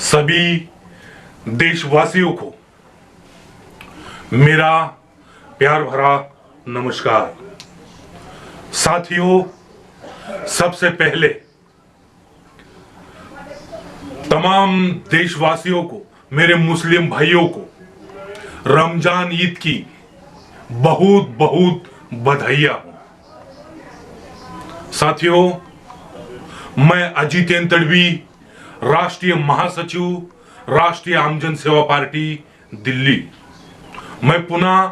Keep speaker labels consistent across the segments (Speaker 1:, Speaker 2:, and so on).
Speaker 1: सभी देशवासियों को मेरा प्यार भरा नमस्कार। साथियों, सबसे पहले तमाम देशवासियों को, मेरे मुस्लिम भाइयों को रमजान ईद की बहुत बहुत बधाइयां हो। साथियों, मैं अजीतेंद्र तड़वी, राष्ट्रीय महासचिव, राष्ट्रीय आमजन सेवा पार्टी दिल्ली, मैं पुनः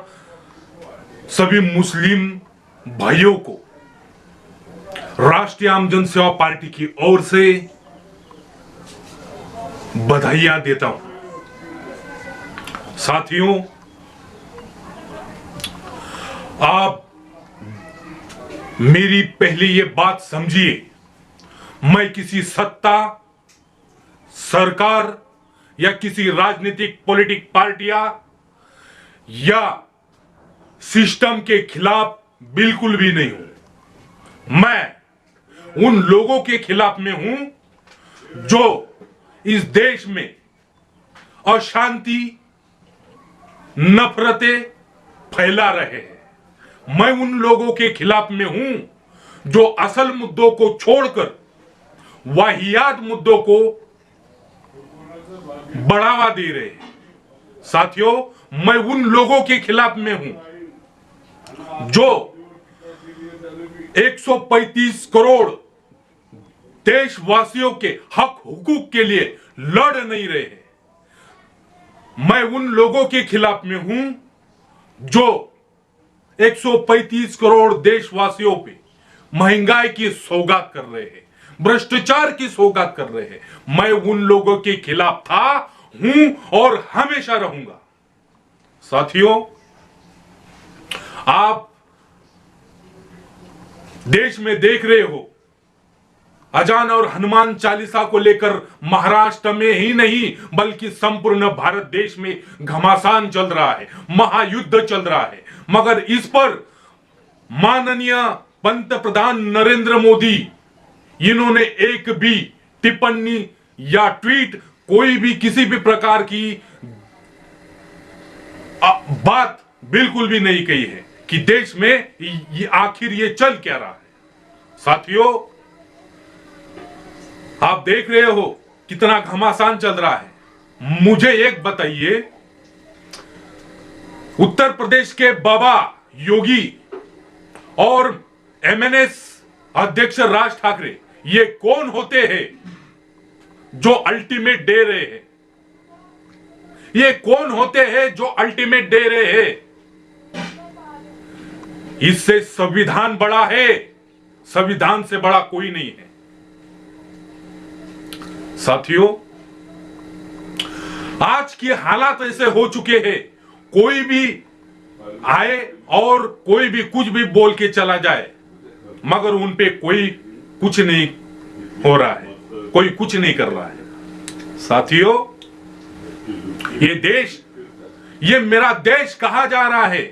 Speaker 1: सभी मुस्लिम भाइयों को राष्ट्रीय आमजन सेवा पार्टी की ओर से बधाइयां देता हूं। साथियों, आप मेरी पहले ये बात समझिए, मैं किसी सत्ता, सरकार या किसी राजनीतिक पॉलिटिक पार्टियां या सिस्टम के खिलाफ बिल्कुल भी नहीं हूं। मैं उन लोगों के खिलाफ में हूं जो इस देश में अशांति, नफरतें फैला रहे हैं। मैं उन लोगों के खिलाफ में हूं जो असल मुद्दों को छोड़कर वाहियात मुद्दों को बढ़ावा दे रहे हैं। साथियों, मैं उन लोगों के खिलाफ में हूं जो 135 करोड़ देशवासियों के हक हुकूक के लिए लड़ नहीं रहे हैं। मैं उन लोगों के खिलाफ में हूं जो 135 करोड़ देशवासियों पे महंगाई की सौगात कर रहे हैं, भ्रष्टाचार की सौगात कर रहे हैं। मैं उन लोगों के खिलाफ था, हूं और हमेशा रहूंगा। साथियों, आप देश में देख रहे हो, अजान और हनुमान चालीसा को लेकर महाराष्ट्र में ही नहीं बल्कि संपूर्ण भारत देश में घमासान चल रहा है, महायुद्ध चल रहा है। मगर इस पर माननीय पंतप्रधान नरेंद्र मोदी, इन्होंने एक भी टिप्पणी या ट्वीट, कोई भी किसी भी प्रकार की बात बिल्कुल भी नहीं कही है कि देश में ये आखिर ये चल क्या रहा है। साथियों, आप देख रहे हो कितना घमासान चल रहा है। मुझे एक बताइए, उत्तर प्रदेश के बाबा योगी और एमएनएस अध्यक्ष राज ठाकरे, ये कौन होते हैं जो अल्टीमेट दे रहे हैं? ये कौन होते हैं जो अल्टीमेट दे रहे हैं? इससे संविधान बड़ा है, संविधान से बड़ा कोई नहीं है। साथियों, आज की हालात ऐसे हो चुके हैं, कोई भी आए और कोई भी कुछ भी बोल के चला जाए, मगर उन पे कोई कुछ नहीं हो रहा है, कोई कुछ नहीं कर रहा है। साथियों, ये देश, ये मेरा देश कहा जा रहा है।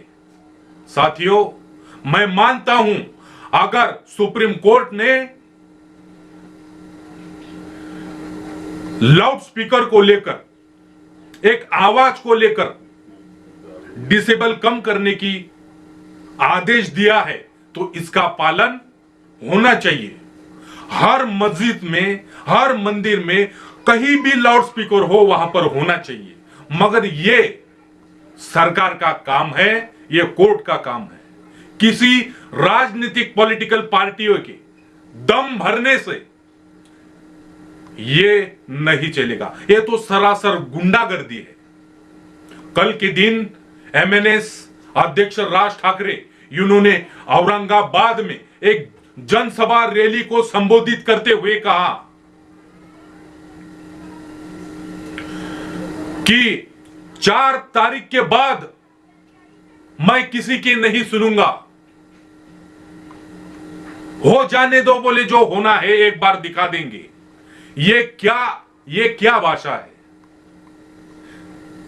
Speaker 1: साथियों, मैं मानता हूं अगर सुप्रीम कोर्ट ने लाउड स्पीकर को लेकर, एक आवाज को लेकर डिसेबल कम करने की आदेश दिया है तो इसका पालन होना चाहिए। हर मस्जिद में, हर मंदिर में कहीं भी लाउड स्पीकर हो, वहां पर होना चाहिए। मगर ये सरकार का काम है, ये कोर्ट का काम है। किसी राजनीतिक पॉलिटिकल पार्टियों के दम भरने से ये नहीं चलेगा। ये तो सरासर गुंडागर्दी है। कल के दिन एमएनएस अध्यक्ष राज ठाकरे, इन्होंने औरंगाबाद में एक जनसभा रैली को संबोधित करते हुए कहा कि 4 तारीख के बाद मैं किसी की नहीं सुनूंगा। हो जाने दो, बोले जो होना है एक बार दिखा देंगे। ये क्या भाषा है?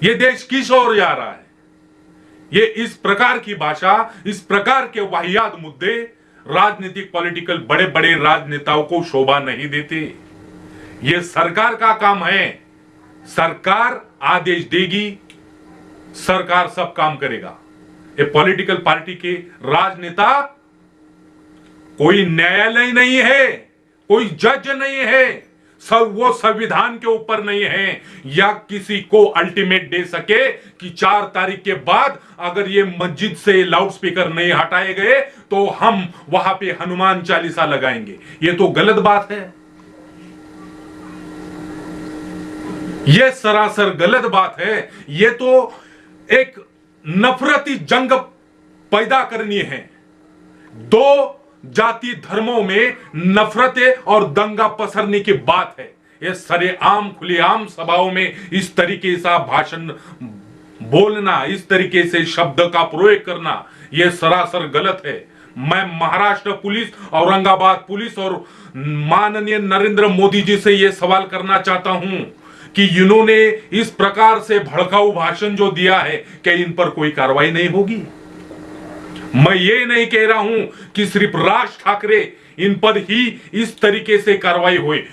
Speaker 1: ये देश किस ओर जा रहा है? ये इस प्रकार की भाषा, इस प्रकार के वाहियात मुद्दे राजनीतिक पॉलिटिकल बड़े बड़े राजनेताओं को शोभा नहीं देते। ये सरकार का काम है सरकार आदेश देगी, सरकार सब काम करेगा। ये पॉलिटिकल पार्टी के राजनेता कोई न्यायालय नहीं है, कोई जज नहीं है, सब वो संविधान के ऊपर नहीं है या किसी को अल्टीमेट दे सके कि 4 तारीख के बाद अगर ये मस्जिद से लाउडस्पीकर नहीं हटाए गए तो हम वहां पे हनुमान चालीसा लगाएंगे। ये तो गलत बात है, ये सरासर गलत बात है। ये तो एक नफरती जंग पैदा करनी है। दो जाति धर्मों में नफरतें और दंगा पसरने की बात है। ये सरेआम खुलेआम सभाओं में इस तरीके से भाषण बोलना, इस तरीके से शब्द का प्रयोग करना, यह सरासर गलत है। मैं महाराष्ट्र पुलिस, औरंगाबाद पुलिस और माननीय नरेंद्र मोदी जी से यह सवाल करना चाहता हूं कि इन्होंने इस प्रकार से भड़काऊ भाषण जो दिया है, क्या इन पर कोई कार्रवाई नहीं होगी? मैं ये नहीं कह रहा हूं कि सिर्फ राज ठाकरे इन पर ही इस तरीके से कार्रवाई हुई।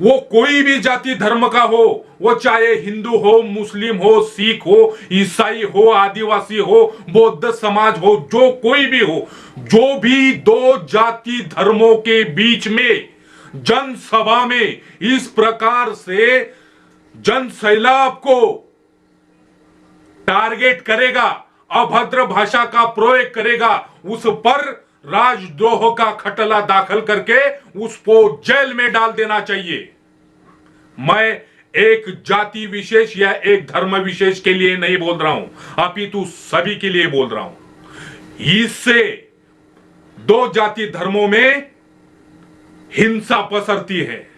Speaker 1: वो कोई भी जाति धर्म का हो, वो चाहे हिंदू हो, मुस्लिम हो, सिख हो, ईसाई हो, आदिवासी हो, बौद्ध समाज हो, जो कोई भी हो, जो भी दो जाति धर्मों के बीच में जनसभा में इस प्रकार से जन सैलाब को टारगेट करेगा, अभद्र भाषा का प्रयोग करेगा, उस पर राजद्रोह का खटला दाखल करके उसको जेल में डाल देना चाहिए। मैं एक जाति विशेष या एक धर्म विशेष के लिए नहीं बोल रहा हूं, अपितु सभी के लिए बोल रहा हूं। इससे दो जाति धर्मों में हिंसा पसरती है।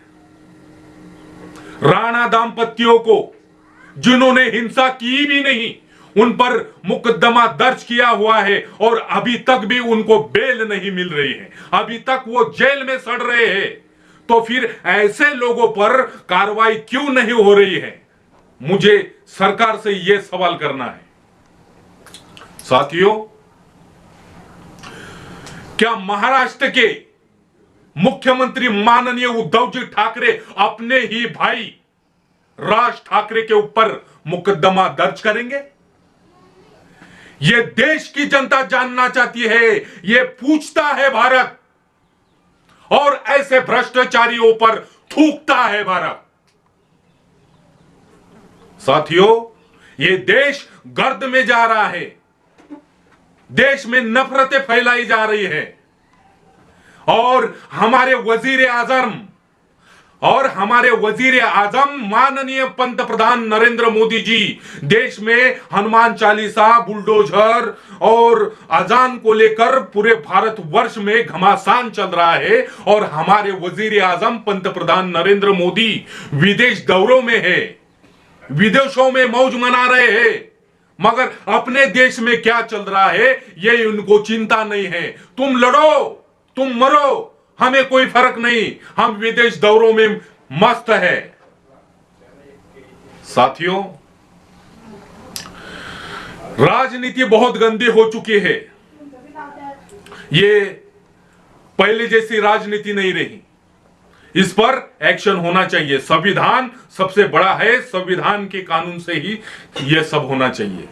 Speaker 1: राणा दाम्पत्यों को, जिन्होंने हिंसा की भी नहीं, उन पर मुकदमा दर्ज किया हुआ है और अभी तक भी उनको बेल नहीं मिल रही है, अभी तक वो जेल में सड़ रहे हैं। तो फिर ऐसे लोगों पर कार्रवाई क्यों नहीं हो रही है? मुझे सरकार से यह सवाल करना है। साथियों, क्या महाराष्ट्र के मुख्यमंत्री माननीय उद्धव जी ठाकरे अपने ही भाई राज ठाकरे के ऊपर मुकदमा दर्ज करेंगे? यह देश की जनता जानना चाहती है, यह पूछता है भारत, और ऐसे भ्रष्टाचारियों पर थूकता है भारत। साथियों, यह देश गर्द में जा रहा है, देश में नफरतें फैलाई जा रही है, और हमारे वजीर आजम माननीय पंतप्रधान नरेंद्र मोदी जी देश में हनुमान चालीसा, बुलडोजर और अजान को लेकर पूरे भारत वर्ष में घमासान चल रहा है, और हमारे वजीर आजम पंतप्रधान नरेंद्र मोदी विदेश दौरों में है, विदेशों में मौज मना रहे हैं, मगर अपने देश में क्या चल रहा है ये उनको चिंता नहीं है। तुम लड़ो, तुम मरो, हमें कोई फर्क नहीं, हम विदेश दौरों में मस्त है। साथियों, राजनीति बहुत गंदी हो चुकी है। ये पहले जैसी राजनीति नहीं रही, इस पर एक्शन होना चाहिए। संविधान सबसे बड़ा है, संविधान के कानून से ही यह सब होना चाहिए।